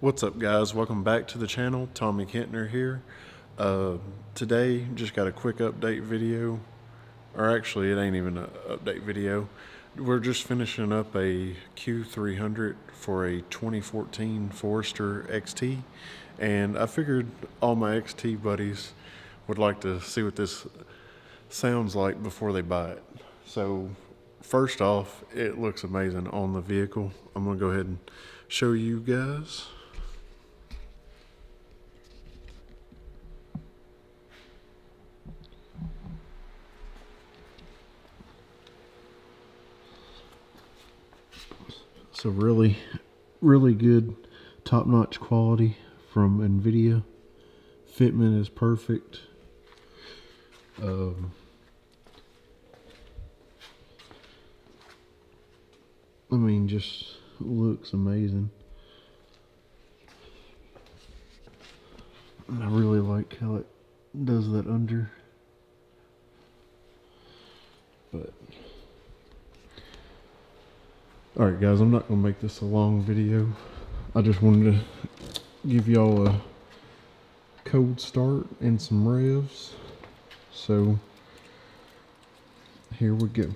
What's up, guys? Welcome back to the channel. Tommy Kentner here. Today just got a quick update video, or actually it ain't even an update video. We're just finishing up a Q300 for a 2014 Forester XT, and I figured all my XT buddies would like to see what this sounds like before they buy it. So first off, it looks amazing on the vehicle. I'm gonna go ahead and show you guys. So really good top-notch quality from Invidia. Fitment is perfect. I mean, just looks amazing. And I really like how it does that under. But alright guys, I'm not going to make this a long video. I just wanted to give y'all a cold start and some revs. So here we go.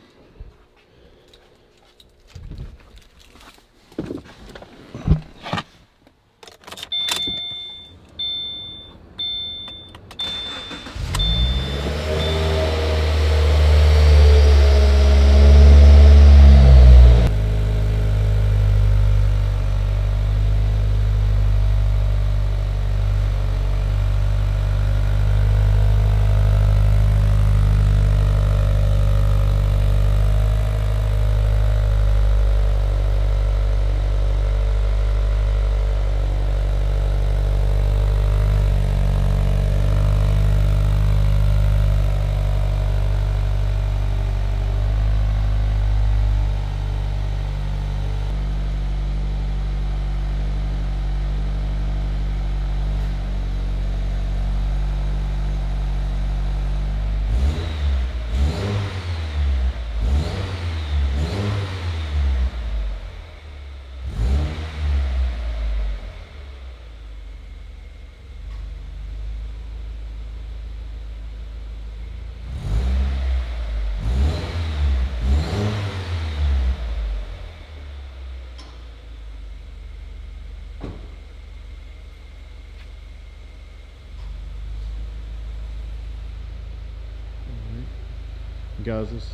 Guys, this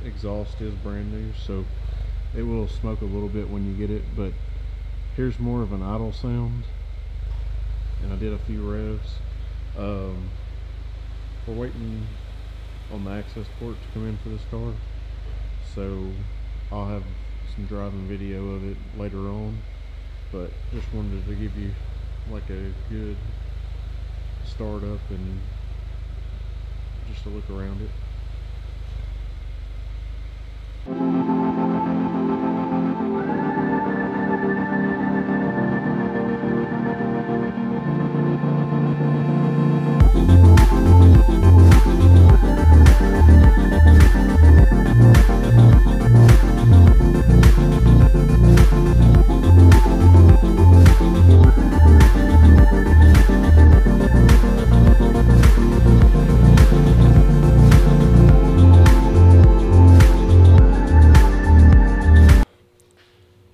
exhaust is brand new, so it will smoke a little bit when you get it, but here's more of an idle sound. And I did a few revs. We're waiting on the access port to come in for this car, so I'll have some driving video of it later on, but just wanted to give you like a good start up and just a look around it.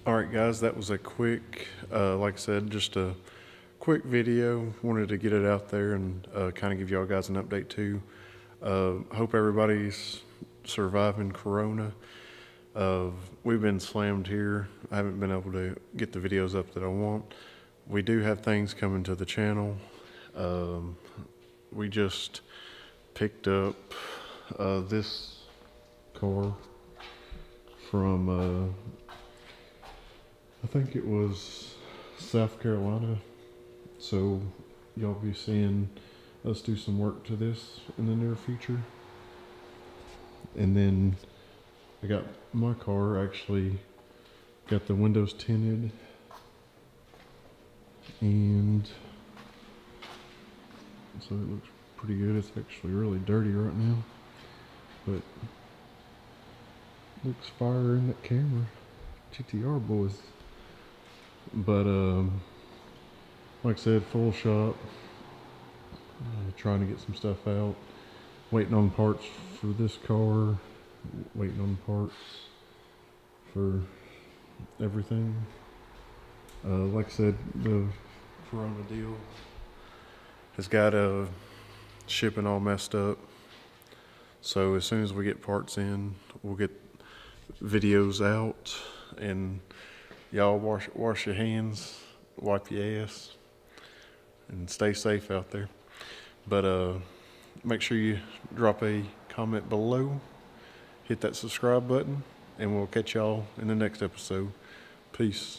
Alright guys, that was a quick, like I said, just a quick video. Wanted to get it out there and kind of give y'all guys an update too. Hope everybody's surviving Corona. We've been slammed here. I haven't been able to get the videos up that I want. We do have things coming to the channel. We just picked up this car from I think it was South Carolina, so y'all be seeing us do some work to this in the near future. And then I got my car, actually got the windows tinted, and so it looks pretty good. It's actually really dirty right now, but looks fire in that camera. GTR boys. But Like I said, full shop. Trying to get some stuff out. Waiting on parts for this car. Waiting on parts for everything. Like I said, the Corona deal has got shipping all messed up. So as soon as we get parts in, we'll get videos out, and y'all wash your hands, wipe your ass, and stay safe out there. But make sure you drop a comment below, hit that subscribe button, and we'll catch y'all in the next episode. Peace.